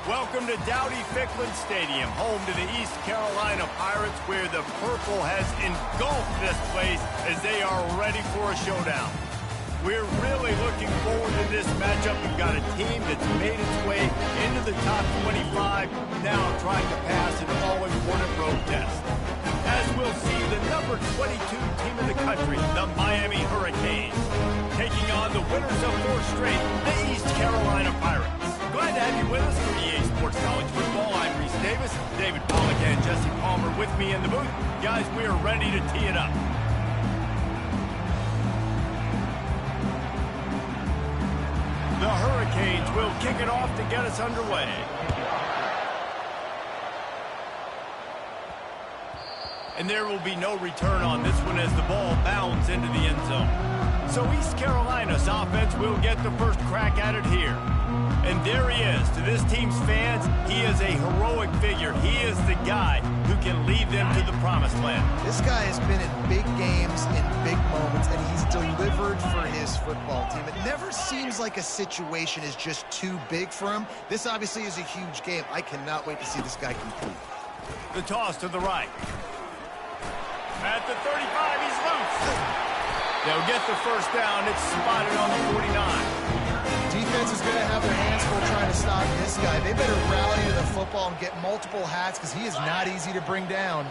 Welcome to Dowdy-Ficklin Stadium, home to the East Carolina Pirates, where the purple has engulfed this place as they are ready for a showdown. We're really looking forward to this matchup. We've got a team that's made its way into the top 25, now trying to pass an all-important road test. As we'll see, the number 22 team in the country, the Miami Hurricanes, taking on the winners of 4 straight, the East Carolina Pirates. Glad to have you with us for EA Sports College Football. I'm Reese Davis, David Pollack and Jesse Palmer with me in the booth. Guys, we are ready to tee it up. The Hurricanes will kick it off to get us underway. And there will be no return on this one as the ball bounds into the end zone. So East Carolina's offense will get the first crack at it here. And there he is. To this team's fans, he is a heroic figure. He is the guy who can lead them to the promised land. This guy has been in big games, in big moments, and he's delivered for his football team. It never seems like a situation is just too big for him. This obviously is a huge game. I cannot wait to see this guy compete. The toss to the right. At the 35, he's loose. They'll get the first down. It's spotted on the 49. Defense is going to have their hands full trying to stop this guy. They better rally to the football and get multiple hats because he is not easy to bring down.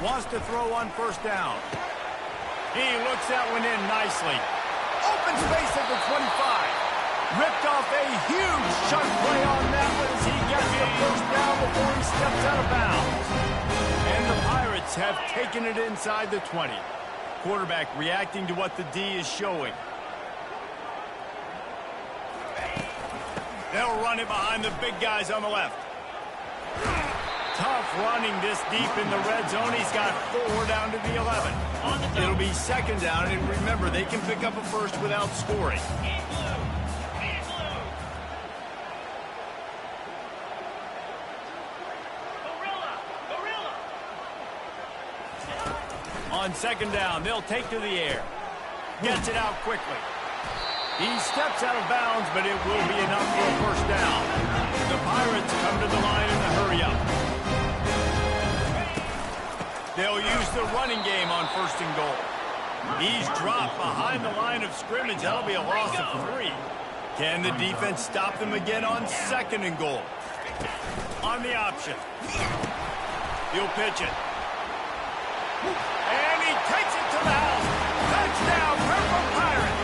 Wants to throw on first down. He looks that one in nicely. Open space at the 25. Ripped off a huge chunk play on that one as he gets the first down before he steps out of bounds. And the Pirates have taken it inside the 20. Quarterback reacting to what the D is showing. They'll run it behind the big guys on the left. Tough running this deep in the red zone. He's got 4 down to the 11. It'll be second down, and remember, they can pick up a first without scoring. On second down, they'll take to the air. Gets it out quickly. He steps out of bounds, but it will be enough for a first down. The Pirates come to the line in a hurry up. They'll use the running game on first and goal. He's dropped behind the line of scrimmage. That'll be a loss of 3. Can the defense stop them again on second and goal? On the option. He'll pitch it. And he takes it to the house. Touchdown, Purple Pirates.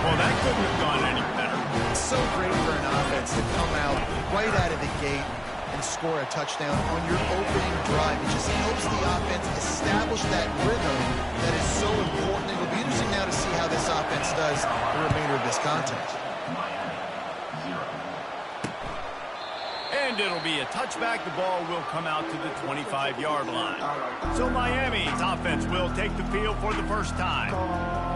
Well, that couldn't have gone any better. It's so great for an offense to come out right out of the gate and score a touchdown on your opening drive. It just helps the offense establish that rhythm that is so important. It will be interesting now to see how this offense does the remainder of this contest. And it'll be a touchback. The ball will come out to the 25-yard line. So Miami's offense will take the field for the first time.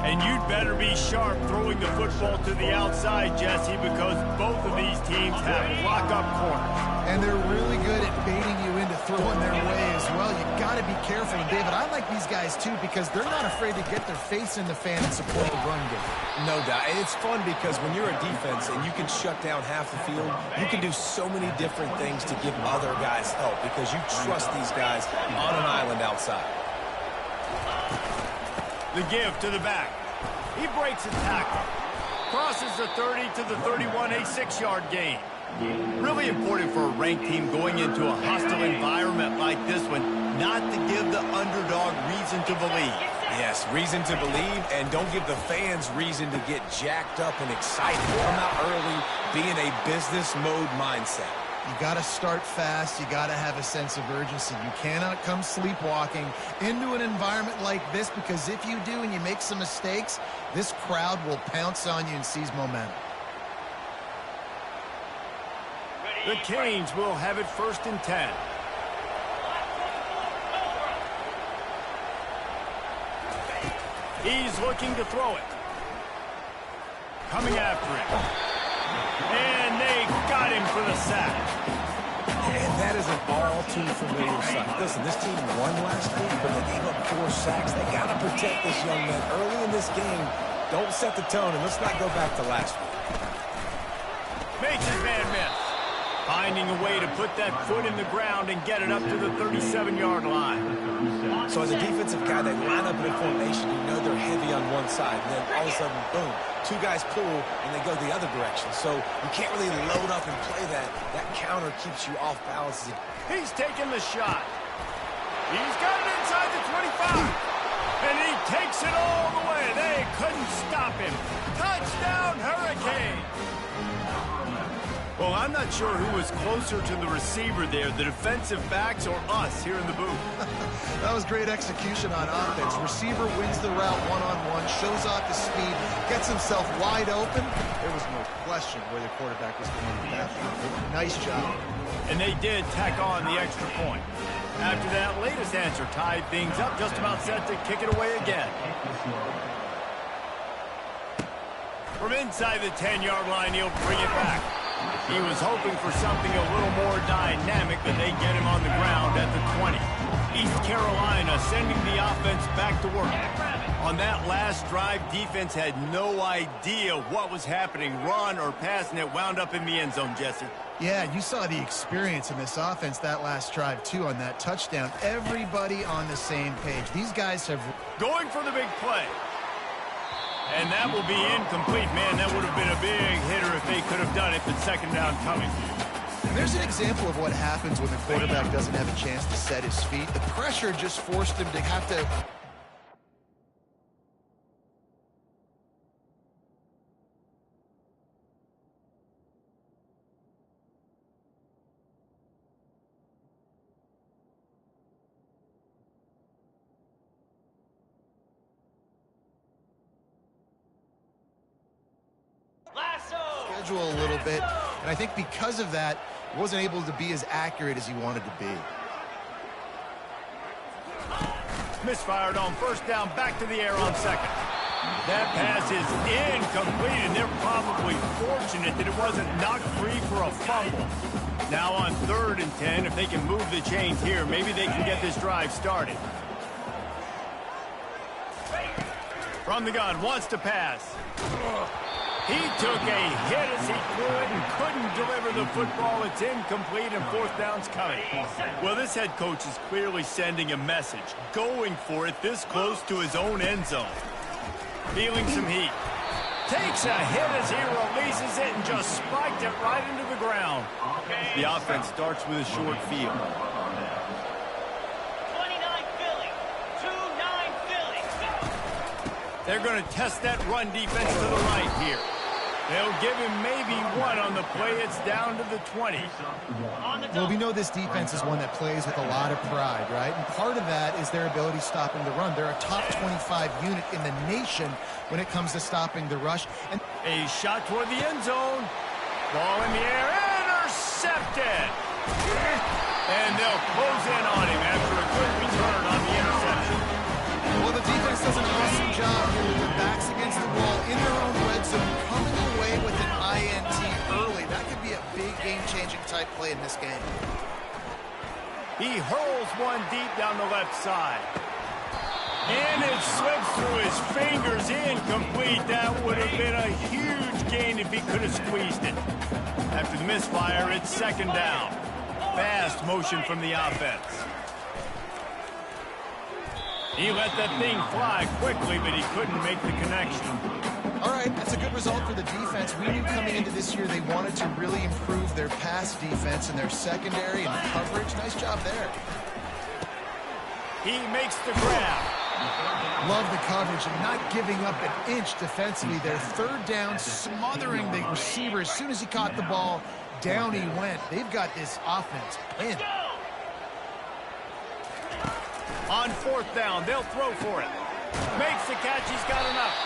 And you'd better be sharp throwing the football to the outside, Jesse, because both of these teams have lock-up corners. And they're really good at baiting you into throwing their way as well. You got to be careful. And, David, I like these guys, too, because they're not afraid to get their face in the fan and support the run game. No doubt. And it's fun because when you're a defense and you can shut down half the field, you can do so many different things to give other guys help because you trust these guys on an island outside. The give to the back. He breaks a tackle. Crosses the 30 to the 31, a 6-yard gain. Really important for a ranked team going into a hostile environment like this one, not to give the underdog reason to believe. Yes, reason to believe, and don't give the fans reason to get jacked up and excited. Come out early, be in a business mode mindset. You got to start fast. You got to have a sense of urgency. You cannot come sleepwalking into an environment like this because if you do and you make some mistakes, this crowd will pounce on you and seize momentum. The Canes will have it first and 10. He's looking to throw it. Coming after him. And they got him for the sack. And that is an all-too-familiar sight. Listen, this team won last week, but they gave up 4 sacks. They got to protect this young man early in this game. Don't set the tone, and let's not go back to last week. Finding a way to put that foot in the ground and get it up to the 37-yard line. So as a defensive guy, they line up in a formation. You know they're heavy on one side. And then all of a sudden, boom, two guys pull, and they go the other direction. So you can't really load up and play that. That counter keeps you off balance. He's taking the shot. He's got it inside the 25. And he takes it all the way. They couldn't stop him. Touchdown, Hurricane. Well, I'm not sure who was closer to the receiver there, the defensive backs or us here in the booth. That was great execution on offense. Receiver wins the route one-on-one, shows off his speed, gets himself wide open. There was no question where the quarterback was going with that. Nice job. And they did tack on the extra point. After that latest answer tied things up, just about set to kick it away again. From inside the 10-yard line, he'll bring it back. He was hoping for something a little more dynamic, but they get him on the ground at the 20. East Carolina sending the offense back to work. On that last drive, defense had no idea what was happening, run or pass, and it wound up in the end zone, Jesse. Yeah, you saw the experience in this offense that last drive, too, on that touchdown. Everybody on the same page. These guys have... Going for the big play. And that will be incomplete. Man, that would have been a big hitter if they could have done it, but second down coming. There's an example of what happens when the quarterback doesn't have a chance to set his feet. The pressure just forced him to have to... schedule a little bit, and I think because of that, wasn't able to be as accurate as he wanted to be. Misfired on first down, back to the air on second. That pass is incomplete, and they're probably fortunate that it wasn't knocked free for a fumble. Now on 3rd and 10, if they can move the chains here, maybe they can get this drive started. From the gun, wants to pass. He took a hit as he threw it and couldn't deliver the football. It's incomplete and 4th down's coming. Well, this head coach is clearly sending a message, going for it this close to his own end zone. Feeling some heat. Takes a hit as he releases it and just spiked it right into the ground. The offense starts with a short field. 29 Philly, 2-9 Philly. They're going to test that run defense to the right here. They'll give him maybe one on the play. It's down to the 20. Well, we know this defense is one that plays with a lot of pride, right? And part of that is their ability stopping the run. They're a top 25 unit in the nation when it comes to stopping the rush. And a shot toward the end zone. Ball in the air. Intercepted. And they'll close in on him after a good return on the interception. Well, the defense does an awesome job here with their backs against the wall in their own red zone, coming away with an INT early. That could be a big game-changing type play in this game. He hurls one deep down the left side. And it slips through his fingers, incomplete. That would have been a huge gain if he could have squeezed it. After the misfire, it's 2nd down. Fast motion from the offense. He let that thing fly quickly, but he couldn't make the connection. All right, that's a good result for the defense. We knew coming into this year they wanted to really improve their pass defense and their secondary and coverage. Nice job there. He makes the grab. Love the coverage and not giving up an inch defensively. Their 3rd down, smothering the receiver. As soon as he caught the ball, down he went. They've got this offense pinned. On 4th down, they'll throw for it. Makes the catch, he's got enough.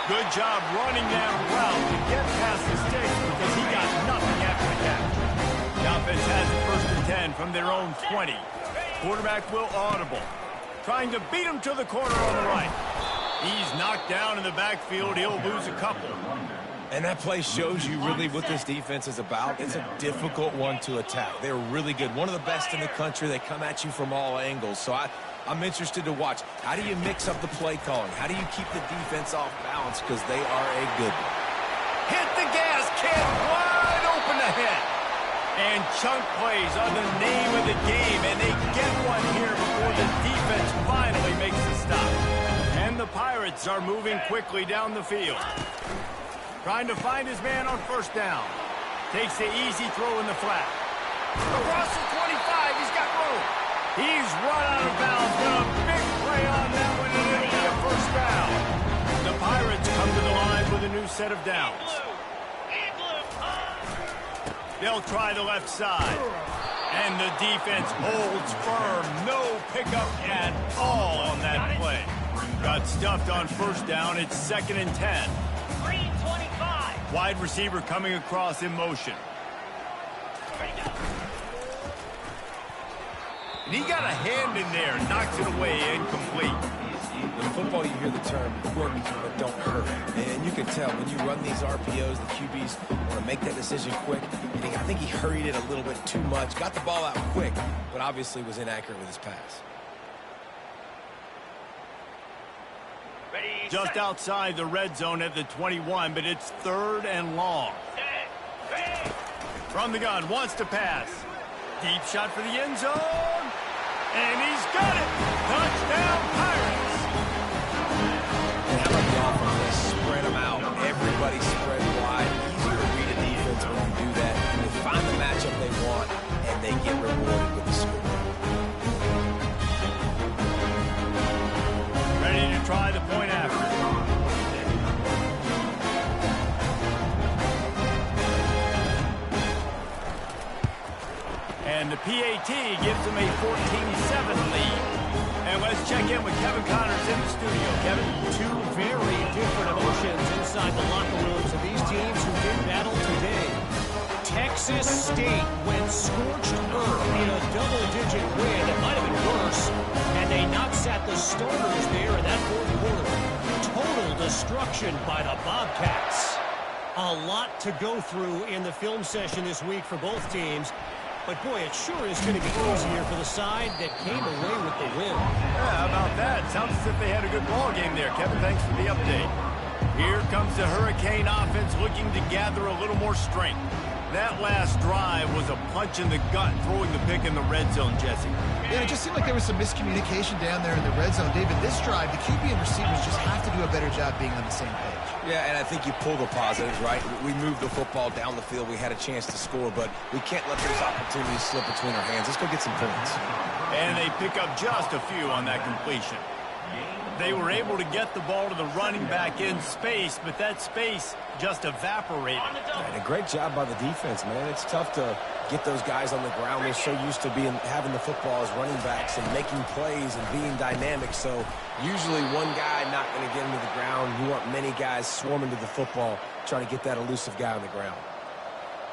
Good job running that route to get past the sticks because he got nothing after the catch. The offense has it 1st and 10 from their own 20. Quarterback will audible. Trying to beat him to the corner on the right. He's knocked down in the backfield. He'll lose a couple. And that play shows you really what this defense is about. It's a difficult one to attack. They're really good. One of the best in the country. They come at you from all angles. So I'm interested to watch. How do you mix up the play calling? How do you keep the defense off balance? Because they are a good one. Hit the gas, kid. Wide open ahead. And chunk plays are the name of the game, and they get one here before the defense finally makes the stop. And the Pirates are moving quickly down the field. Trying to find his man on first down. Takes the easy throw in the flat. Across the 25, he's got room. He's run out of bounds. Got a big play on that one, and it'll be a first down. The Pirates come to the line with a new set of downs. They'll try the left side. And the defense holds firm. No pickup at all on that play. Got stuffed on first down. It's 2nd and 10. 325. Wide receiver coming across in motion. And he got a hand in there. Knocks it away. Incomplete. In football, you hear the term quick but don't hurt. And you can tell when you run these RPOs, the QBs want to make that decision quick. I think he hurried it a little bit too much. Got the ball out quick, but obviously was inaccurate with his pass. Ready, Just set. outside the red zone at the 21, but it's 3rd and long. Set. Ready. From the gun, wants to pass. Deep shot for the end zone. And he's got it. Touchdown, Pirates. And how about the offense? Spread them out. Everybody spread wide. Easier to read a defense when you do that. And they find the matchup they want, and they get rewarded with the score. Ready to try the point after. And the PAT gives them a 14-7 lead. And let's check in with Kevin Connors in the studio. Kevin? Two very different emotions inside the locker rooms of these teams who did battle today. Texas State went scorched earth in a double-digit win. It might have been worse. And they not sat the starters there in that fourth quarter. Total destruction by the Bobcats. A lot to go through in the film session this week for both teams. But, boy, it sure is going to be easier for the side that came away with the win. Yeah, how about that? Sounds as if they had a good ball game there. Kevin, thanks for the update. Here comes the Hurricane offense looking to gather a little more strength. That last drive was a punch in the gut, throwing the pick in the red zone, Jesse. Yeah, it just seemed like there was some miscommunication down there in the red zone. David, this drive, the QB and receivers just have to do a better job being on the same page. Yeah, and I think you pull the positives, right? We moved the football down the field. We had a chance to score, but we can't let those opportunities slip between our hands. Let's go get some points. And they pick up just a few on that completion. They were able to get the ball to the running back in space, but that space just evaporated. And a great job by the defense, man. It's tough to get those guys on the ground. They're so used to having the football as running backs and making plays and being dynamic. So usually one guy not going to get into the ground. You want many guys swarming to the football, trying to get that elusive guy on the ground.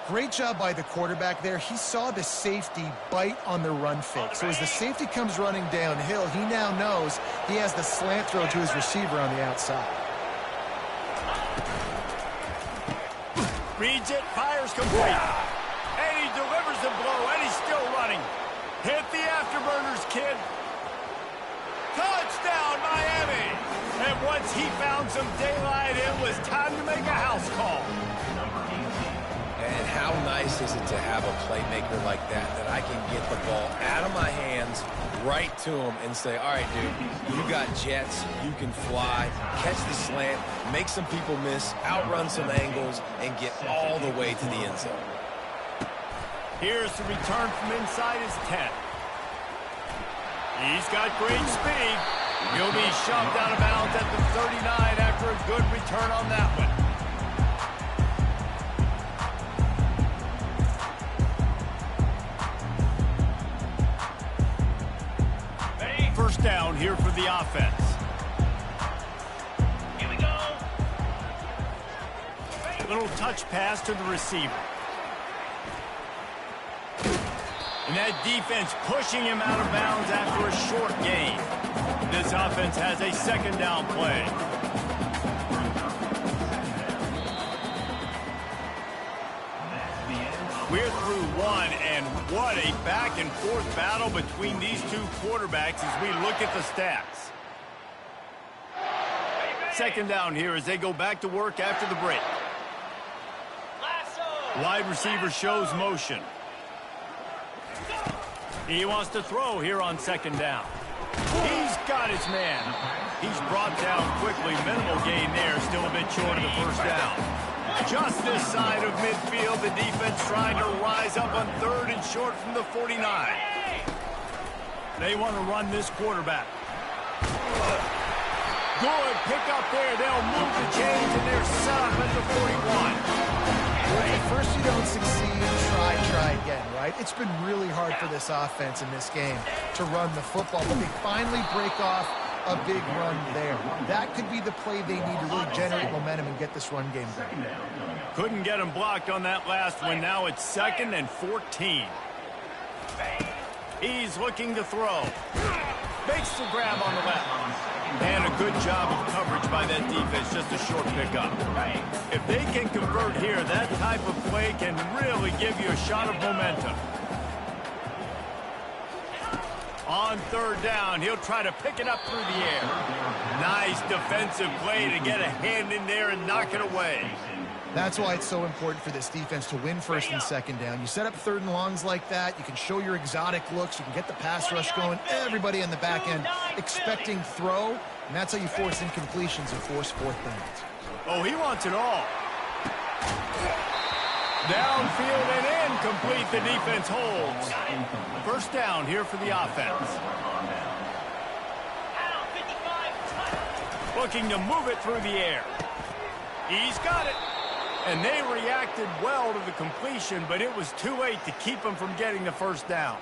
Great job by the quarterback there. He saw the safety bite on the run fake. So as the safety comes running downhill, he now knows he has the slant throw to his receiver on the outside. Reads it, fires complete. And he delivers the blow, and he's still running. Hit the afterburners, kid. Touchdown, Miami. And once he found some daylight, it was time to make a house call. And how nice is it to have a playmaker like that I can get the ball out of my hands right to him and say, all right, dude, you got jets, you can fly, catch the slant, make some people miss, outrun some angles, and get all the way to the end zone. Here's the return from inside his 10. He's got great speed. He'll be shoved out of bounds at the 39 after a good return on that one. First down here for the offense. Here we go. Little touch pass to the receiver. And that defense pushing him out of bounds after a short gain. This offense has a second down play. We're through one, and what a back-and-forth battle between these two quarterbacks as we look at the stats. Second down here as they go back to work after the break. Lasso. Wide receiver shows motion. He wants to throw here on second down. He's got his man. He's brought down quickly. Minimal gain there. Still a bit short of the first down. Just this side of midfield, the defense trying to rise up on third and short from the 49. They want to run this quarterback. Good pick up there. They'll move the chains, and they're set up at the 41. Well, at first you don't succeed, try again, right? It's been really hard for this offense in this game to run the football, but they finally break off a big run there. That could be the play they need to really generate momentum and get this run game going. Couldn't get him blocked on that last one. Now it's 2nd and 14. He's looking to throw. Makes the grab on the left. And a good job of coverage by that defense. Just a short pickup. If they can convert here, that type of play can really give you a shot of momentum. On third down, he'll try to pick it up through the air. Nice defensive play to get a hand in there and knock it away. That's why it's so important for this defense to win first and second down. You set up third and longs like that, you can show your exotic looks, you can get the pass rush going, everybody in the back end expecting throw, and that's how you force incompletions and force fourth downs. Oh, he wants it all. Downfield and incomplete, the defense holds. First down here for the offense. Looking to move it through the air. He's got it. And they reacted well to the completion, but it was too late to keep him from getting the first down.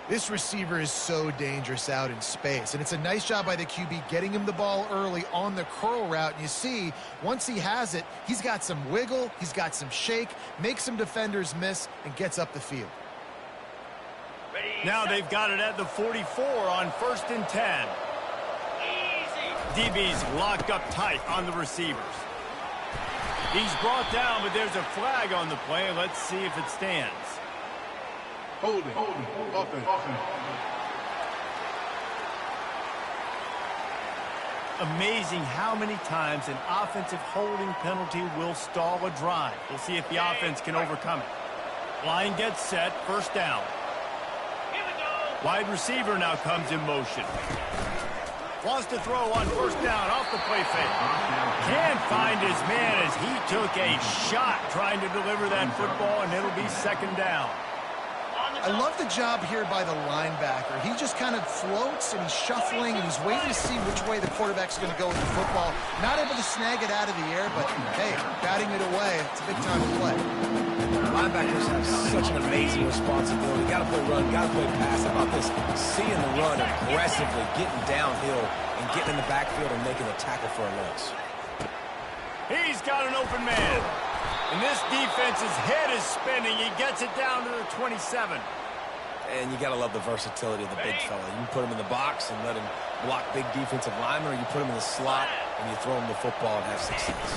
This receiver is so dangerous out in space, and it's a nice job by the QB getting him the ball early on the curl route. And you see, once he has it, he's got some wiggle, he's got some shake, makes some defenders miss, and gets up the field. Now they've got it at the 44 on 1st and 10. DB's locked up tight on the receivers. He's brought down, but there's a flag on the play. Let's see if it stands. Holding. Offense. Amazing how many times an offensive holding penalty will stall a drive. We'll see if the offense can overcome it. Line gets set, first down. Wide receiver now comes in motion. Wants to throw on first down off the play fake. Can't find his man as he took a shot trying to deliver that football, and it'll be 2nd down. I love the job here by the linebacker. He just kind of floats and he's shuffling and he's waiting to see which way the quarterback's going to go with the football. Not able to snag it out of the air, but hey, batting it away, it's a big time to play. Linebackers have such an amazing responsibility. Got to play run, got to play pass. How about this? Seeing the run aggressively, getting downhill and getting in the backfield and making a tackle for a loss. He's got an open man. And this defense's head is spinning. He gets it down to the 27. And you got to love the versatility of the big fella. You can put him in the box and let him block big defensive linemen, or you put him in the slot and you throw him the football and have success.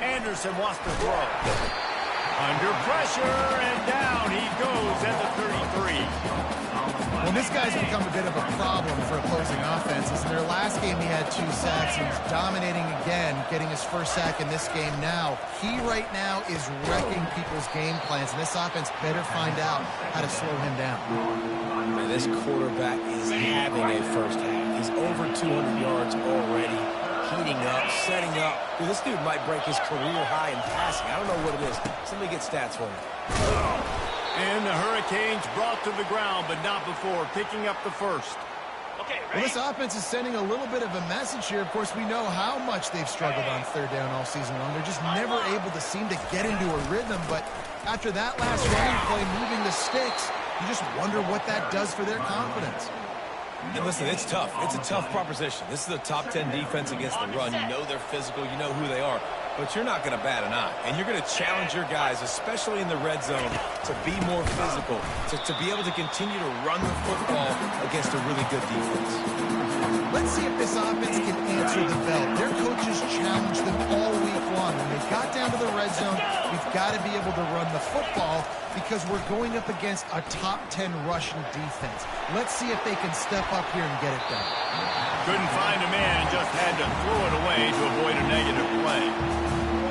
Anderson wants to throw. Under pressure, and down he goes at the 33. Well, this guy's become a bit of a problem for opposing offenses. In their last game, he had 2 sacks. He's dominating again, getting his first sack in this game now. He right now is wrecking people's game plans, and this offense better find out how to slow him down. Man, this quarterback is having a first half. He's over 200 yards already, heating up, setting up. Dude, this dude might break his career high in passing. I don't know what it is. Somebody get stats for me. And the Hurricanes brought to the ground, but not before picking up the first. Well, this offense is sending a little bit of a message here. Of course, we know how much they've struggled on third down all season long. They're just never able to seem to get into a rhythm. But after that last running play, moving the sticks, you just wonder what that does for their confidence. And listen, it's tough. It's a tough proposition. This is a top 10 defense against the run. You know they're physical. You know who they are. But you're not going to bat an eye. And you're going to challenge your guys, especially in the red zone, to be more physical, to be able to continue to run the football against a really good defense. Let's see if this offense can answer the bell. Their coaches challenged them all week long. When they got down to the red zone, we've got to be able to run the football because we're going up against a top 10 rushing defense. Let's see if they can step up here and get it done. Couldn't find a man and just had to throw it away to avoid a negative play.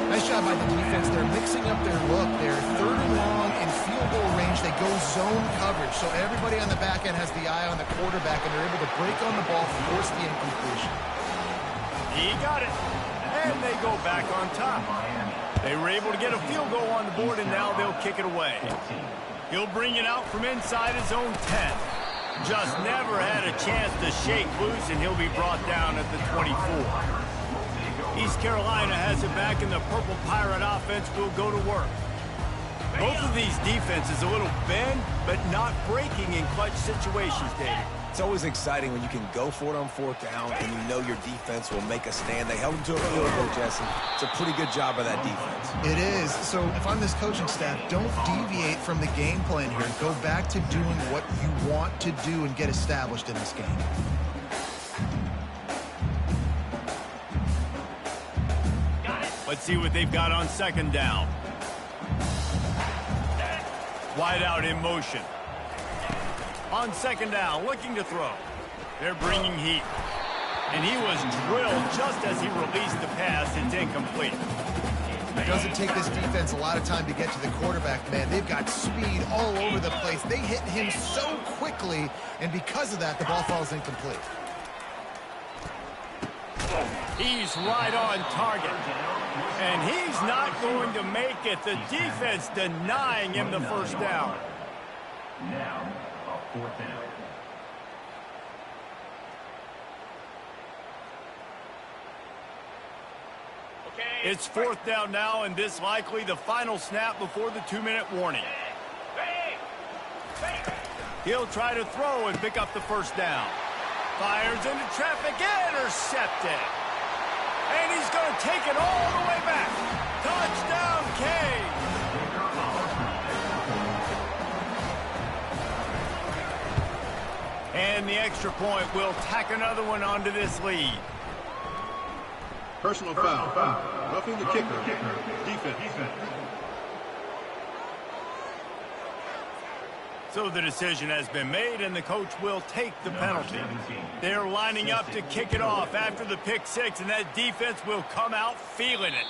Nice job by the defense. They're mixing up their look. They're third and long in field goal range. They go zone coverage. So everybody on the back end has the eye on the quarterback, and they're able to break on the ball, force the incompletion. He got it. And they go back on top. They were able to get a field goal on the board, and now they'll kick it away. He'll bring it out from inside his own 10. Just never had a chance to shake loose, and he'll be brought down at the 24. East Carolina has it back, and the Purple Pirate offense will go to work. Both of these defenses a little bend, but not breaking in clutch situations, David. It's always exciting when you can go for it on fourth down and you know your defense will make a stand. They held them to a field goal, Jesse. It's a pretty good job by that defense. It is. So if I'm this coaching staff, don't deviate from the game plan here. Go back to doing what you want to do and get established in this game. Let's see what they've got on second down. Wide out in motion. On second down, looking to throw. They're bringing heat. And he was drilled just as he released the pass. It's incomplete. It doesn't take this defense a lot of time to get to the quarterback, man. They've got speed all over the place. They hit him so quickly, and because of that, the ball falls incomplete. He's right on target. And he's not going to make it. The defense denying him the first down. Now, a fourth down. It's fourth down now, and this likely the final snap before the 2-minute warning. He'll try to throw and pick up the first down. Fires into traffic, intercepted. And he's going to take it all the way back. Touchdown, Canes. And the extra point will tack another one onto this lead. Personal foul. Roughing the kicker. Defense. So the decision has been made, and the coach will take the penalty. They're lining up to kick it off after the pick six, and that defense will come out feeling it.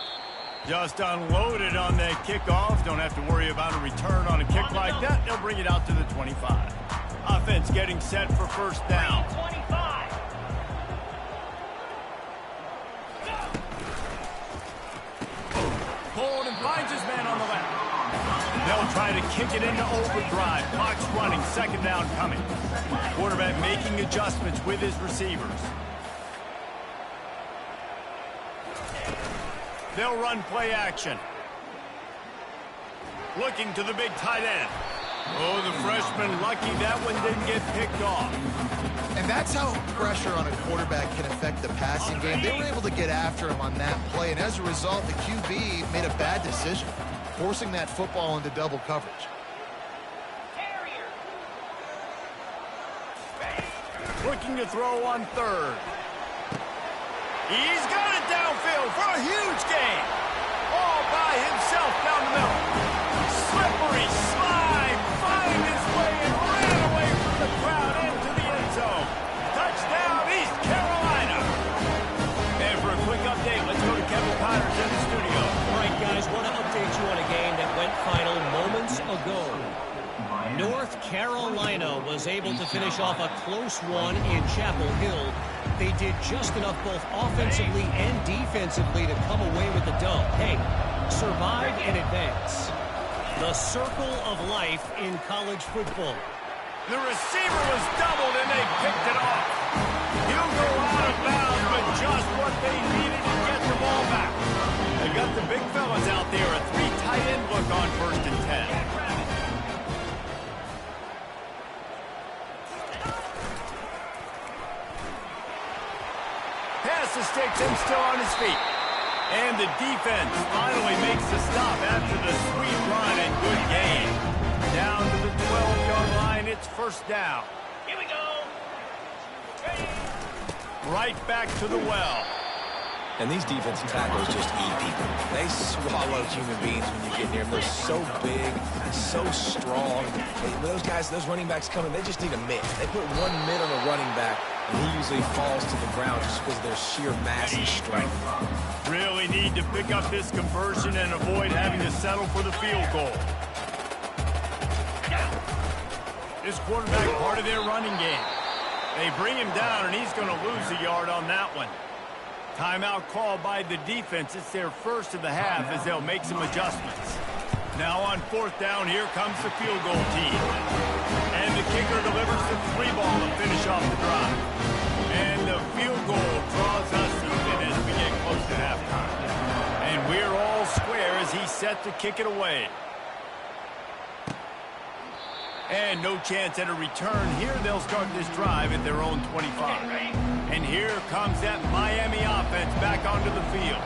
Just unloaded on that kickoff. Don't have to worry about a return on a kick like that. They'll bring it out to the 25. Offense getting set for first down. 25. Pulled and finds his man on the left. They'll try to kick it into overdrive. Clock's running. Second down coming. Quarterback making adjustments with his receivers. They'll run play action. Looking to the big tight end. Oh, the freshman lucky that one didn't get picked off. And that's how pressure on a quarterback can affect the passing game. They were able to get after him on that play, and as a result, the QB made a bad decision, forcing that football into double coverage. Looking to throw on third. He's got it downfield for a huge gain. All by himself down the middle. Slippery slide, find his way and ran away from the crowd into the end zone. Touchdown, East Carolina. And for a quick update, let's go to Kevin Connors in the studio. All right, guys, want to update you on a game that went final moments ago. North Carolina was able to finish off a close one in Chapel Hill. They did just enough both offensively and defensively to come away with the dub. Hey, survive and advance. The circle of life in college football. The receiver was doubled and they picked it off. He'll go out of bounds, but just what they needed to get the ball back. They've got the big fellas out there, a 3 tight end look on 1st and 10. Pass the sticks and still on his feet. And the defense finally makes the stop after the sweet run and good gain. Down to the 12-yard line, it's first down. Here we go. Right back to the well. And these defensive tackles just eat people. They swallow human beings when you get near them. They're so big, so strong. Those guys, those running backs coming, they just need a mitt. They put one mitt on a running back, and he usually falls to the ground just because of their sheer mass and strength. Really need to pick up this conversion and avoid having to settle for the field goal. This quarterback part of their running game. They bring him down, and he's going to lose a yard on that one. Timeout called by the defense. It's their first of the half as they'll make some adjustments. Now on 4th down, here comes the field goal team. And the kicker delivers the 3-ball to finish off the drive. And the field goal draws us even as we get close to halftime. And we're all square as he's set to kick it away. And no chance at a return. Here they'll start this drive at their own 25. And here comes that Miami offense back onto the field.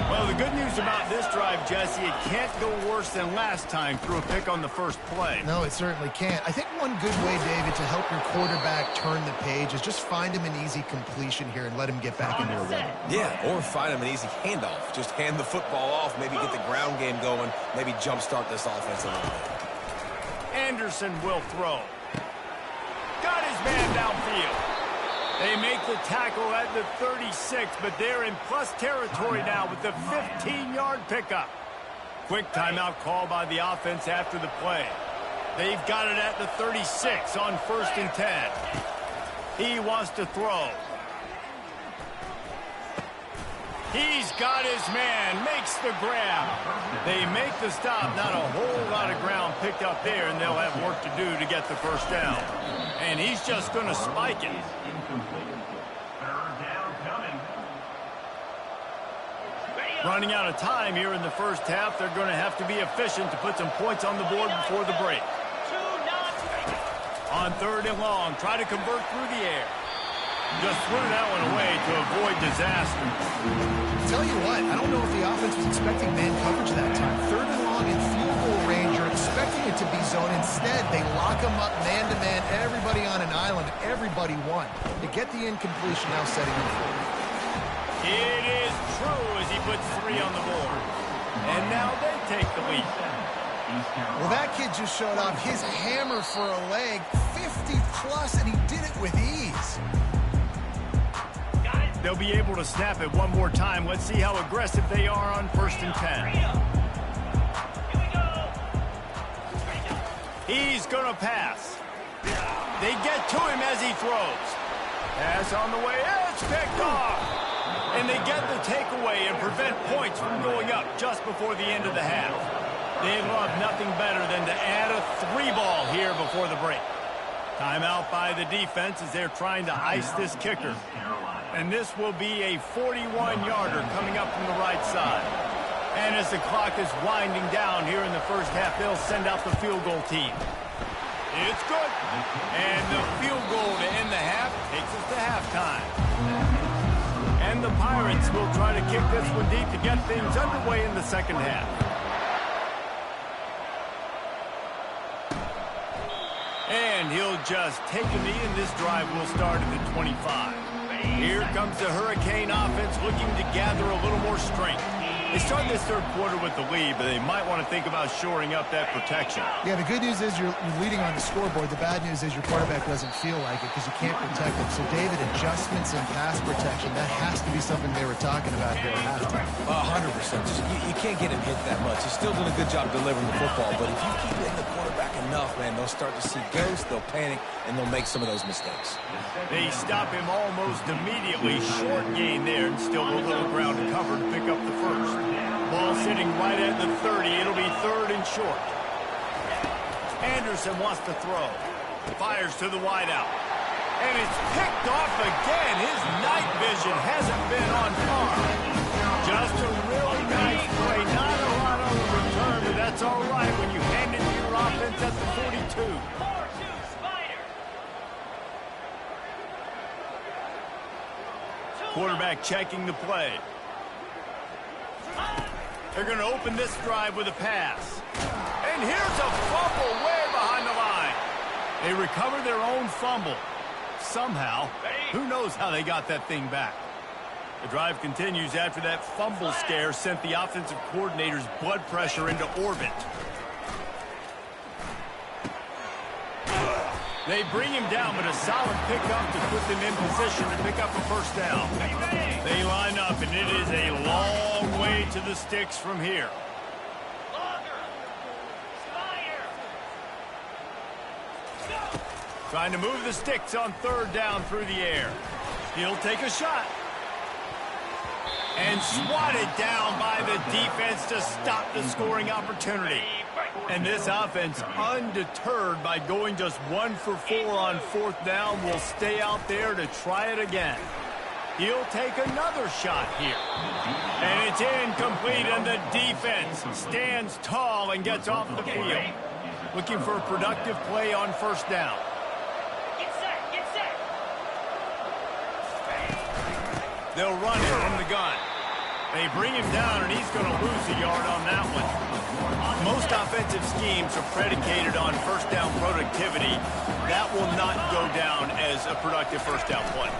Well, the good news about this drive, Jesse, it can't go worse than last time through a pick on the first play. No, it certainly can't. I think one good way, David, to help your quarterback turn the page is just find him an easy completion here and let him get back into a rhythm. Yeah, or find him an easy handoff. Just hand the football off, maybe get the ground game going, maybe jumpstart this offense a little bit. Anderson will throw. Got his man downfield. They make the tackle at the 36, but they're in plus territory now with the 15-yard pickup. Quick timeout call by the offense after the play. They've got it at the 36 on 1st and 10. He wants to throw. He's got his man, makes the grab. They make the stop, not a whole lot of ground picked up there, and they'll have work to do to get the first down. And he's just going to spike it. Running out of time here in the first half, they're going to have to be efficient to put some points on the board before the break. On 3rd and long, try to convert through the air. Just threw that one away to avoid disaster. Tell you what, I don't know if the offense was expecting man coverage that time. 3rd and long in field goal range, you're expecting it to be zone. Instead, they lock them up man-to-man, everybody on an island, everybody won. They get the incompletion, now setting them forward. It is true as he puts 3 on the board. And now they take the lead. Well, that kid just showed off his hammer for a leg, 50-plus, and he did it with ease. They'll be able to snap it one more time. Let's see how aggressive they are on 1st and 10. He's going to pass. They get to him as he throws. Pass on the way. It's picked off. And they get the takeaway and prevent points from going up just before the end of the half. They love nothing better than to add a 3-ball here before the break. Timeout by the defense as they're trying to ice this kicker. And this will be a 41-yarder coming up from the right side. And as the clock is winding down here in the first half, they'll send out the field goal team. It's good. And the field goal to end the half takes us to halftime. And the Pirates will try to kick this one deep to get things underway in the second half. And he'll just take a knee, and this drive will start at the 25. Here comes the Hurricane offense looking to gather a little more strength. They started this 3rd quarter with the lead, but they might want to think about shoring up that protection. Yeah, the good news is you're leading on the scoreboard. The bad news is your quarterback doesn't feel like it because you can't protect him. So, David, adjustments in pass protection, that has to be something they were talking about here at halftime. 100%. You can't get him hit that much. He's still doing a good job delivering the football, but if you keep hitting the quarterback enough, man, they'll start to see ghosts, they'll panic, and they'll make some of those mistakes. They stop him almost immediately. Short gain there, and still a little ground covered to pick up the first. Ball sitting right at the 30. It'll be 3rd and short. Anderson wants to throw. Fires to the wideout. And it's picked off again. His night vision hasn't been on par. Just a really nice play. Not a lot on the return, but that's all right when you hand it to your offense at the 42. 4-2 Spider. Quarterback checking the play. They're going to open this drive with a pass. And here's a fumble way behind the line. They recover their own fumble. Somehow, who knows how they got that thing back. The drive continues after that fumble scare sent the offensive coordinator's blood pressure into orbit. They bring him down, but a solid pickup to put them in position to pick up a first down. They line up, and it is a long way to the sticks from here. Trying to move the sticks on third down through the air. He'll take a shot. And swatted down by the defense to stop the scoring opportunity. And this offense, undeterred by going just 1 for 4 on fourth down, will stay out there to try it again. He'll take another shot here. And it's incomplete, and the defense stands tall and gets off the field. Looking for a productive play on first down. Get set, get set. They'll run it from the gun. They bring him down, and he's going to lose a yard on that one. Most offensive schemes are predicated on first down productivity. That will not go down as a productive first down play.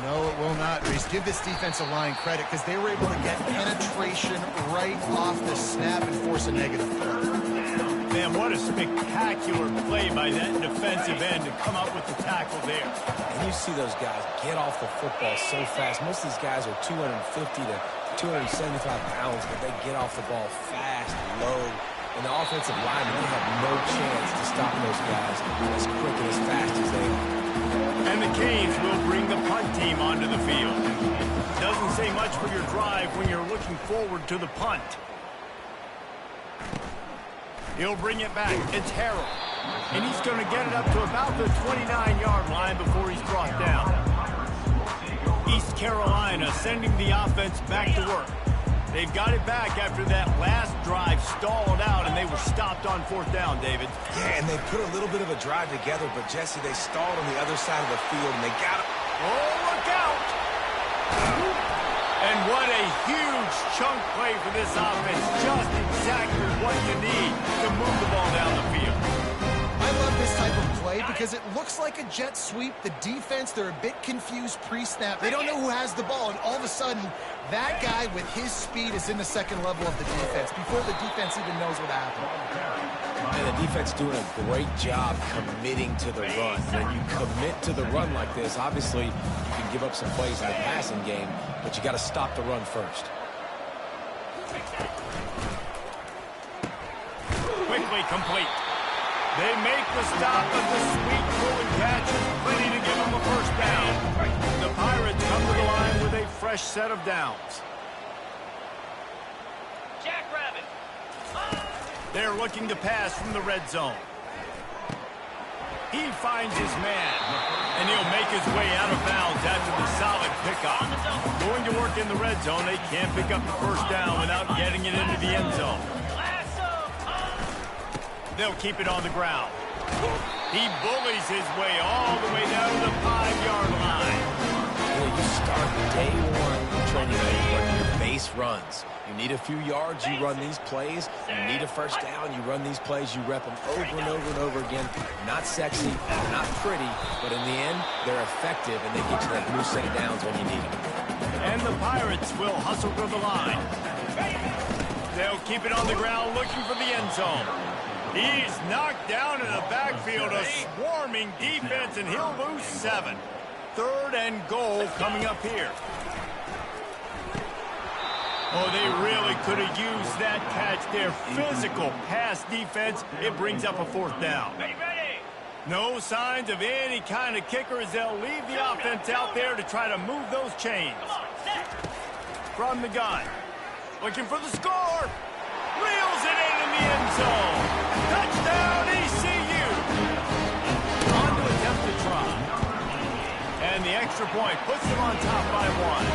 No, it will not, Reese. Give this defensive line credit because they were able to get penetration right off the snap and force a negative play. Man, what a spectacular play by that defensive end to come up with the tackle there. And you see those guys get off the football so fast. Most of these guys are 250 to 275 pounds, but they get off the ball fast, low. And the offensive linemen, they have no chance to stop those guys as quick and as fast as they are. And the Canes will bring the punt team onto the field. Doesn't say much for your drive when you're looking forward to the punt. He'll bring it back. It's Harrell. And he's going to get it up to about the 29-yard line before he's brought down. East Carolina sending the offense back to work. They've got it back after that last drive stalled out, and they were stopped on fourth down, David. Yeah, and they put a little bit of a drive together, but, Jesse, they stalled on the other side of the field, and they got it. Oh, look out! And what a huge chunk play for this offense. Just exactly what you need to move the ball down the field. I love this type of play because it looks like a jet sweep. The defense, they're a bit confused pre-snap. They don't know who has the ball, and all of a sudden, that guy with his speed is in the second level of the defense before the defense even knows what happened. And the defense doing a great job committing to the run. When you commit to the run like this, obviously, you can give up some plays in the passing game, but you got to stop the run first. Quickly complete. They make the stop, but the sweet pull and catch is plenty to give them a first down. The Pirates come to the line with a fresh set of downs. Jackrabbit. They're looking to pass from the red zone. He finds his man, and he'll make his way out of bounds after the solid pickup. Going to work in the red zone, they can't pick up the first down without getting it into the end zone. They'll keep it on the ground. He bullies his way all the way down to the 5-yard line. Well, you start day one training running your base runs. You need a few yards, you run these plays. You need a first down, you run these plays. You rep them over and over and over again. Not sexy, not pretty, but in the end, they're effective, and they get you that new set of downs when you need them. And the Pirates will hustle to the line. They'll keep it on the ground looking for the end zone. He's knocked down in the backfield, a swarming defense, and he'll lose 7. Third and goal coming up here. Oh, they really could have used that catch there. Physical pass defense. It brings up a fourth down. No signs of any kind of kicker as they'll leave the offense out there to try to move those chains. From the gun. Looking for the score. Reels it in the end zone. Touchdown, ECU! On to attempt to try. And the extra point puts them on top by 1.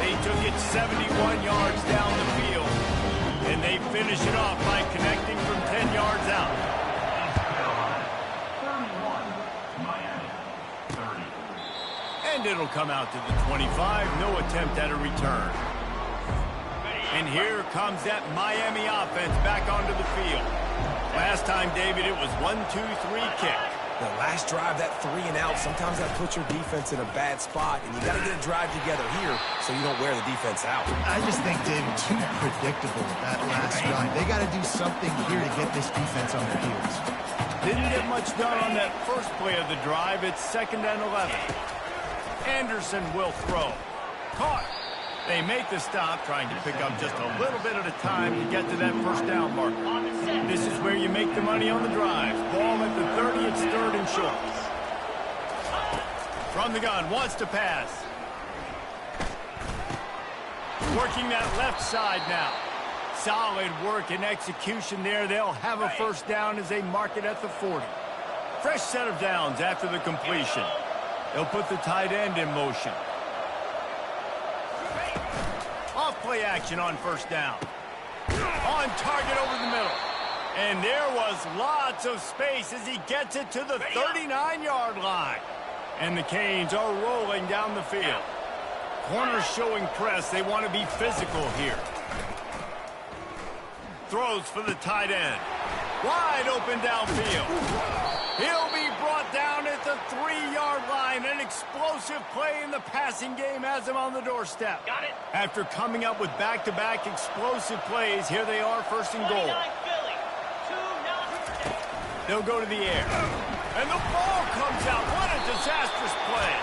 They took it 71 yards down the field. And they finish it off by connecting from 10 yards out. 31, Miami. 30. And it'll come out to the 25. No attempt at a return. And here comes that Miami offense back onto the field. Last time, David, it was 1-2-3 kick. The last drive, that 3 and out, sometimes that puts your defense in a bad spot, and you got to get a drive together here so you don't wear the defense out. I just think, David, too predictable with that last drive. They got to do something here to get this defense on their heels. Didn't get much done on that first play of the drive. It's 2nd and 11. Anderson will throw. Caught. They make the stop, trying to pick up just a little bit at a time to get to that first down marker. This is where you make the money on the drive. Ball at the 30, it's 3rd and short. From the gun, wants to pass. Working that left side now. Solid work and execution there. They'll have a first down as they mark it at the 40. Fresh set of downs after the completion. They'll put the tight end in motion. Off play action on first down. On target over the middle. And there was lots of space as he gets it to the 39-yard line. And the Canes are rolling down the field. Corners showing press. They want to be physical here. Throws for the tight end. Wide open downfield. He'll be brought down at the 3-yard line. An explosive play in the passing game has him on the doorstep. Got it. After coming up with back-to-back explosive plays, here they are, first and goal. 29 Philly. 2-0. They'll go to the air. And the ball comes out. What a disastrous play.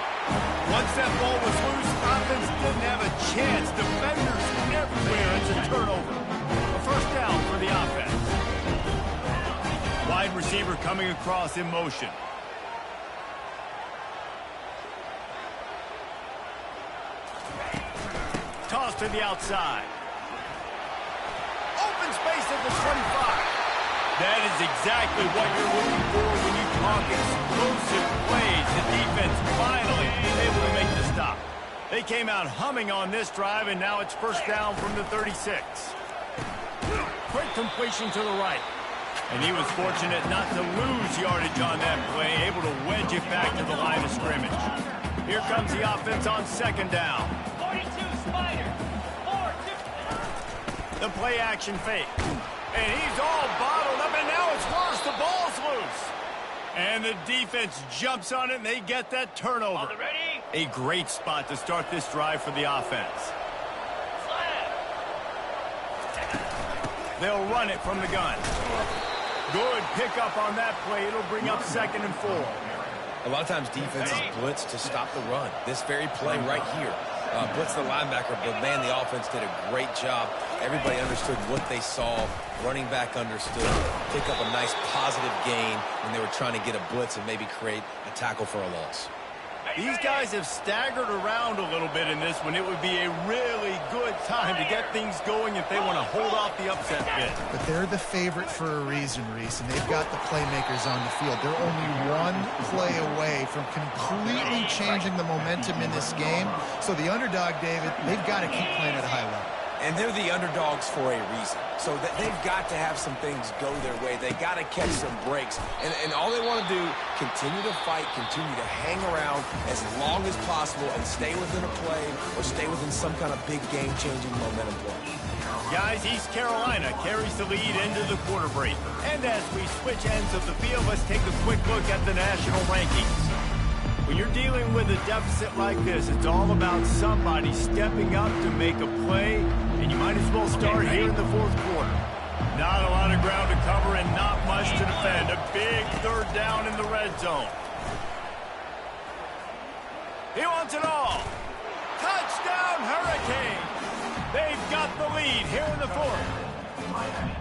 Once that ball was loose, offense didn't have a chance. Defenders everywhere. It's a turnover. A first down for the offense. Wide receiver coming across in motion. Toss to the outside. Open space at the 25. That is exactly what you're looking for when you talk explosive plays. The defense finally able to make the stop. They came out humming on this drive, and now it's first down from the 36. Quick completion to the right. And he was fortunate not to lose yardage on that play, able to wedge it back to the line of scrimmage. Here comes the offense on second down. 42 Spider. 4-2. The play action fake. And he's all bottled up, and now it's worse. The ball's loose. And the defense jumps on it, and they get that turnover. On the ready. A great spot to start this drive for the offense. Slam. They'll run it from the gun. Good pickup on that play. It'll bring up 2nd and 4. A lot of times defenses blitz to stop the run. This very play right here. Blitz the linebacker, but man, the offense did a great job. Everybody understood what they saw. Running back understood. Pick up a nice positive gain when they were trying to get a blitz and maybe create a tackle for a loss. These guys have staggered around a little bit in this one. It would be a really good time to get things going if they want to hold off the upset bid. But they're the favorite for a reason, Reese, and they've got the playmakers on the field. They're only one play away from completely changing the momentum in this game. So the underdog, David, they've got to keep playing at a high level. And they're the underdogs for a reason. So they've got to have some things go their way. They got to catch some breaks. And all they want to do, continue to fight, continue to hang around as long as possible and stay within a play or stay within some kind of big game-changing momentum play. Guys, East Carolina carries the lead into the quarter break. And as we switch ends of the field, let's take a quick look at the national rankings. When you're dealing with a deficit like this, it's all about somebody stepping up to make a play, and you might as well start here in the 4th quarter. Not a lot of ground to cover and not much to defend. A big 3rd down in the red zone. He wants it all. Touchdown, Hurricanes! They've got the lead here in the 4th.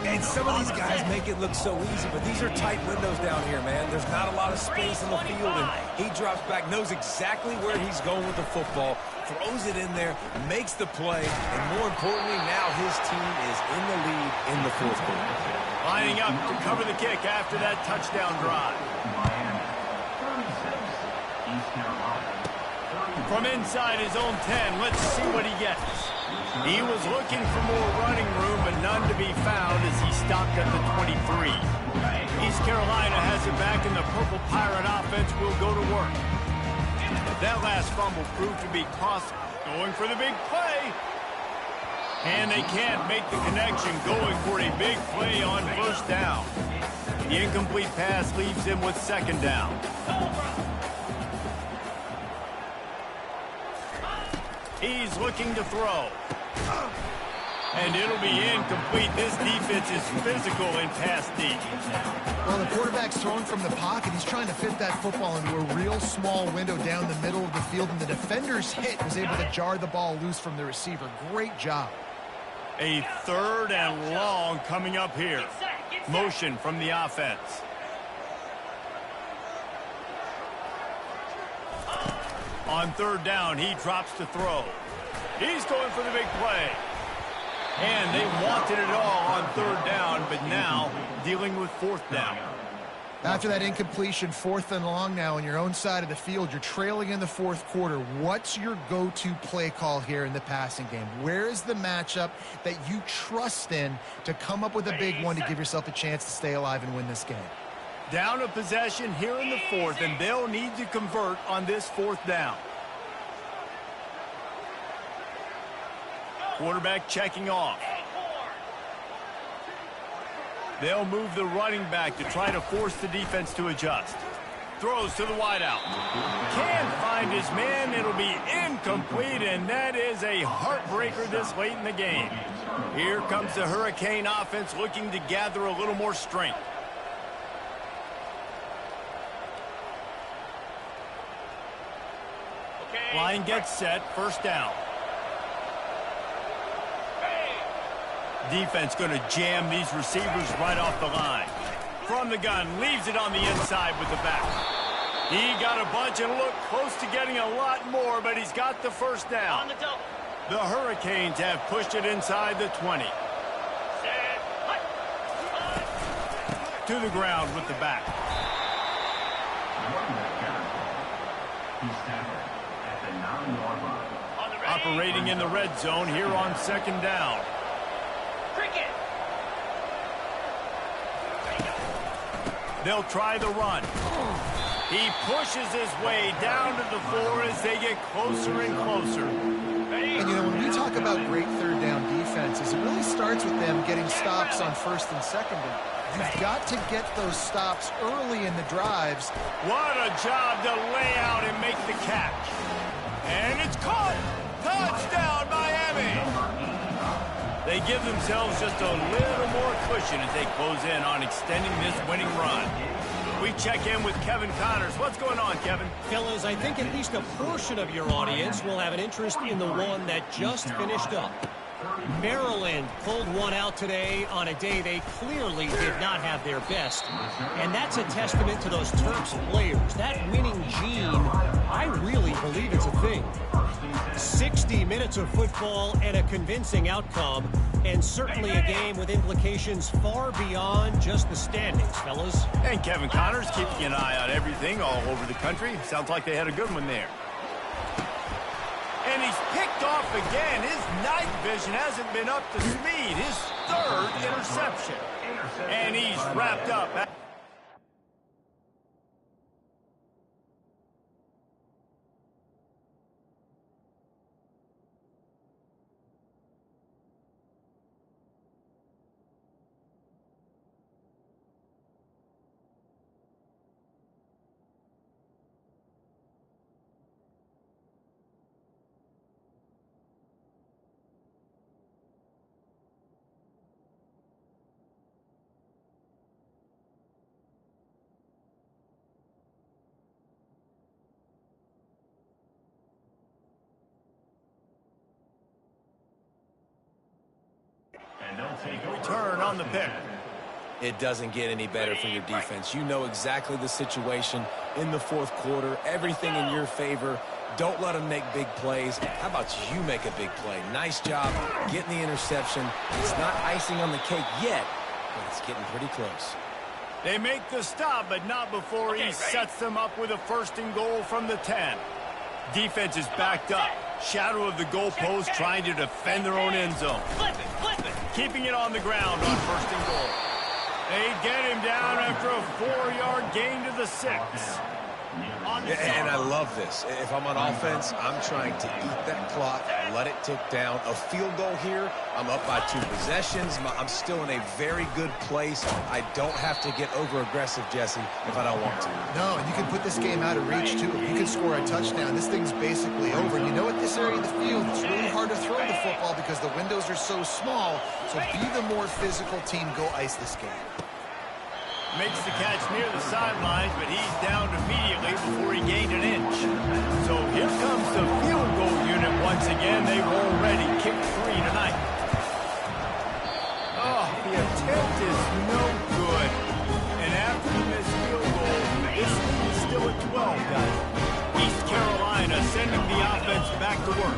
And some of these guys make it look so easy, but these are tight windows down here, man. There's not a lot of space in the field, and he drops back, knows exactly where he's going with the football, throws it in there, makes the play, and more importantly, now his team is in the lead in the 4th quarter. Lining up to cover the kick after that touchdown drive. Miami. 36. East Carolina. 31. From inside his own 10, let's see what he gets. He was looking for more running room, but none to be found as he stopped at the 23. East Carolina has it back, and the Purple Pirate offense will go to work. That last fumble proved to be costly. Going for the big play. And they can't make the connection, going for a big play on first down. The incomplete pass leaves them with 2nd down. He's looking to throw. And it'll be incomplete. This defense is physical and pass deep. Well, the quarterback's throwing from the pocket. He's trying to fit that football into a real small window down the middle of the field, and the defender's hit was able to jar the ball loose from the receiver. Great job. A 3rd and long coming up here. Motion from the offense. On third down, he drops to throw. He's going for the big play. And they wanted it all on third down, but now dealing with fourth down. After that incompletion, 4th and long now on your own side of the field, you're trailing in the fourth quarter. What's your go-to play call here in the passing game? Where is the matchup that you trust in to come up with a big one to give yourself a chance to stay alive and win this game? Down a possession here in the fourth, and they'll need to convert on this fourth down. Quarterback checking off. They'll move the running back to try to force the defense to adjust. Throws to the wideout. Can't find his man. It'll be incomplete, and that is a heartbreaker this late in the game. Here comes the Hurricane offense looking to gather a little more strength. Line gets set, first down. Defense going to jam these receivers right off the line. From the gun, leaves it on the inside with the back. He got a bunch and looked close to getting a lot more, but he's got the first down. On the double. The Hurricanes have pushed it inside the 20. To the ground with the back. He's tackled at the 9-yard line. Operating in the red zone here on second down. Cricket. They'll try the run. He pushes his way down to the floor as they get closer and closer. And, you know, when we talk about great third down defenses, it really starts with them getting stops on first and second down. You've got to get those stops early in the drives. What a job to lay out and make the catch. And it's caught. Touchdown, Miami. They give themselves just a little more cushion as they close in on extending this winning run. We check in with Kevin Connors. What's going on, Kevin? Fellas, I think at least a portion of your audience will have an interest in the one that just finished up. Maryland pulled one out today on a day they clearly did not have their best. And that's a testament to those Terps players. That winning gene, I really believe it's a thing. 60 minutes of football and a convincing outcome, and certainly a game with implications far beyond just the standings, fellas. And Kevin Connors keeping an eye on everything all over the country. Sounds like they had a good one there. And he's picked off again. His night vision hasn't been up to speed. His third interception. And he's wrapped up. Return on the pick. It doesn't get any better for your defense. You know exactly the situation in the fourth quarter. Everything in your favor. Don't let them make big plays. How about you make a big play? Nice job getting the interception. It's not icing on the cake yet, but it's getting pretty close. They make the stop, but not before he sets them up with a first and goal from the 10. Defense is backed up. Shadow of the goalpost trying to defend their own end zone. Flip it, flip it. Keeping it on the ground on first and goal. They get him down after a 4-yard gain to the 6. And I love this. If I'm on offense, I'm trying to eat that clock, let it tick down. A field goal here, I'm up by 2 possessions. I'm still in a very good place. I don't have to get over-aggressive, Jesse, if I don't want to. No, and you can put this game out of reach, too. If you can score a touchdown, this thing's basically over. And you know, at this area of the field, it's really hard to throw the football because the windows are so small. So be the more physical team. Go ice this game. Makes the catch near the sidelines, but he's down immediately before he gained an inch. So here comes the field goal unit once again. They've already kicked 3 tonight. Oh, the attempt is no good. And after the missed field goal, this is still at 12, guys. East Carolina sending offense back to work.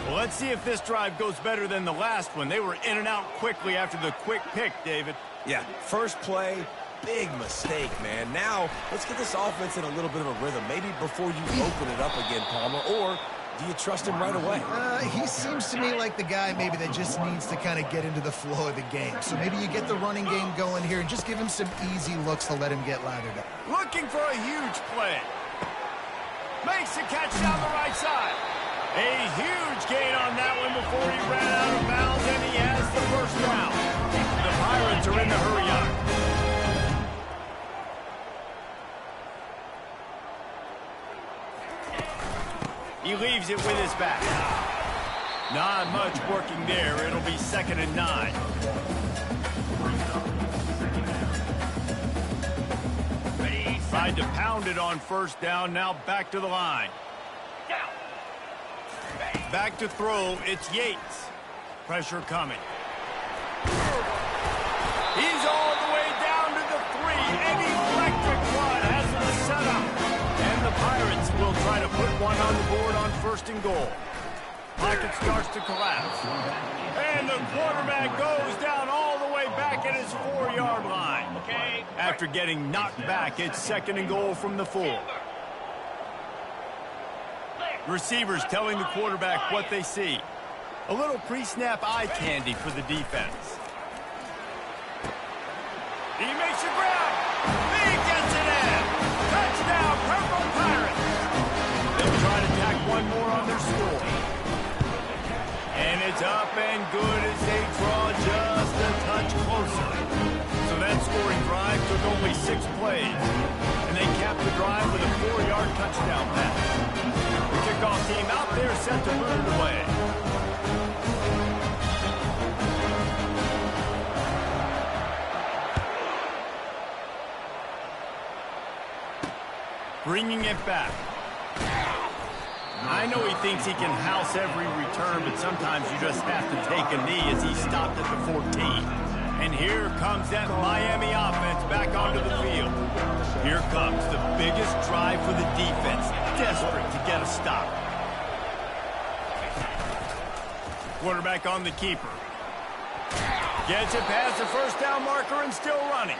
Well, let's see if this drive goes better than the last one. They were in and out quickly after the quick pick, David. Yeah, first play, big mistake, man. Now, let's get this offense in a little bit of a rhythm. Maybe before you open it up again, Palmer, or do you trust him right away? He seems to me like the guy maybe that just needs to kind of get into the flow of the game. So maybe you get the running game going here and just give him some easy looks to let him get lathered up. Looking for a huge play. Makes the catch down the right side. A huge gain on that one before he ran out of bounds, and he has the first down. The Pirates are in the hurry up. He leaves it with his back. Not much working there. It'll be 2nd and 9. Tried to pound it on first down. Now back to the line. Back to throw. It's Yates. Pressure coming. He's all the way down to the 3. An electric one has the setup. And the Pirates will try to put one on the board on 1st and goal. Pocket starts to collapse. And the quarterback goes down all the way back at his 4-yard line. After getting knocked back, it's 2nd and goal from the 4. Receivers telling the quarterback what they see. A little pre-snap eye candy for the defense. He makes a grab. He gets it in. Touchdown, Purple Pirates. They'll try to tack one more on their score. And it's up and good as they draw just a touch closer. So that scoring drive took only 6 plays. And they capped the drive with a 4-yard touchdown pass. The kickoff team out there set to put it away. Bringing it back. I know he thinks he can house every return, but sometimes you just have to take a knee as he stopped at the 14. And here comes that Miami offense back onto the field. Here comes the biggest drive for the defense, desperate to get a stop. Quarterback on the keeper. Gets it past the first down marker and still running.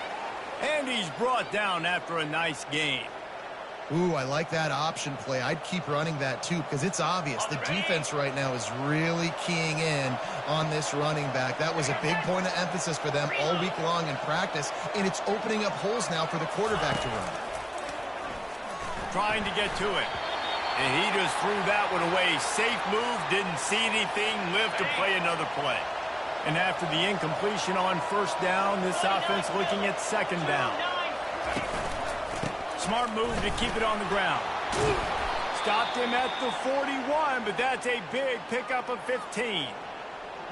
And he's brought down after a nice gain. Ooh, I like that option play. I'd keep running that too because it's obvious. The defense right now is really keying in on this running back. That was a big point of emphasis for them all week long in practice, and it's opening up holes now for the quarterback to run. Trying to get to it. And he just threw that one away. Safe move, didn't see anything, lived to play another play. And after the incompletion on first down, this offense looking at 2nd down. Smart move to keep it on the ground. Stopped him at the 41, but that's a big pickup of 15.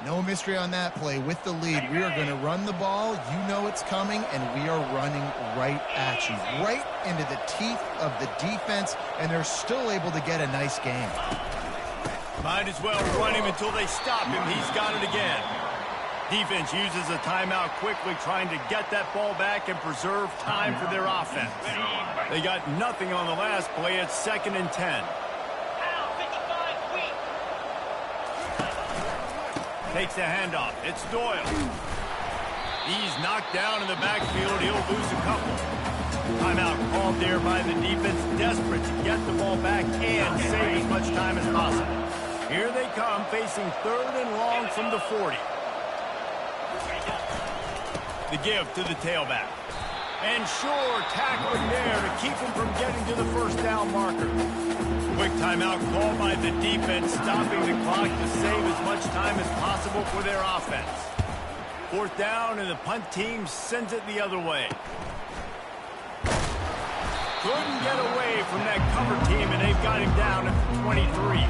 No mystery on that play. With the lead, we are going to run the ball. You know it's coming, and we are running right at you. Right into the teeth of the defense, and they're still able to get a nice game. Might as well run him until they stop him. He's got it again. Defense uses a timeout quickly, trying to get that ball back and preserve time for their offense. They got nothing on the last play. It's 2nd and 10. Takes the handoff. It's Doyle. He's knocked down in the backfield. He'll lose a couple. Timeout called there by the defense, desperate to get the ball back and save as much time as possible. Here they come, facing 3rd and long from the 40. The give to the tailback. And sure, tackling there to keep him from getting to the first down marker. Quick timeout called by the defense, stopping the clock to save as much time as possible for their offense. 4th down, and the punt team sends it the other way. Couldn't get away from that cover team, and they've got him down at the 23.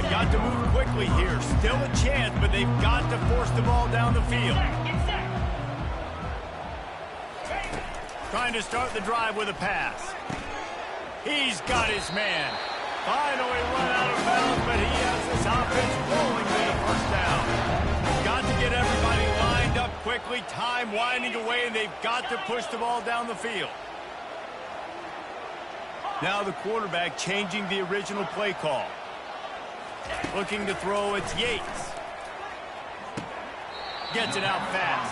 They've got to move quickly here. Still a chance, but they've got to force the ball down the field. Trying to start the drive with a pass. He's got his man. Finally run out of bounds, but he has this offense rolling with the first down. Got to get everybody lined up quickly. Time winding away, and they've got to push the ball down the field. Now the quarterback changing the original play call. Looking to throw, it's Yates. Gets it out fast.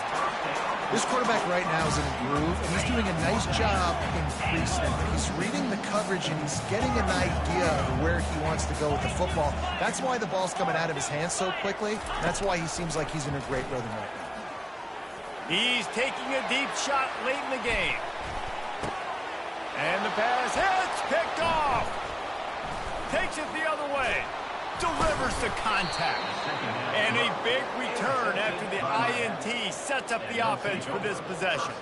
This quarterback right now is in a groove, and he's doing a nice job in pre-snap. He's reading the coverage, and he's getting an idea of where he wants to go with the football. That's why the ball's coming out of his hands so quickly. That's why he seems like he's in a great rhythm right now. He's taking a deep shot late in the game. And the pass hits, picked off. Takes it the other way. Delivers the contact. And a big return after the INT sets up the offense for this possession.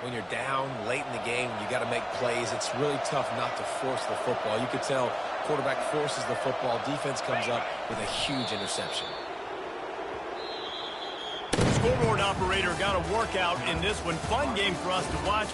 When you're down late in the game, you got to make plays. It's really tough not to force the football. You could tell quarterback forces the football. Defense comes up with a huge interception. Scoreboard operator got a workout in this one. Fun game for us to watch.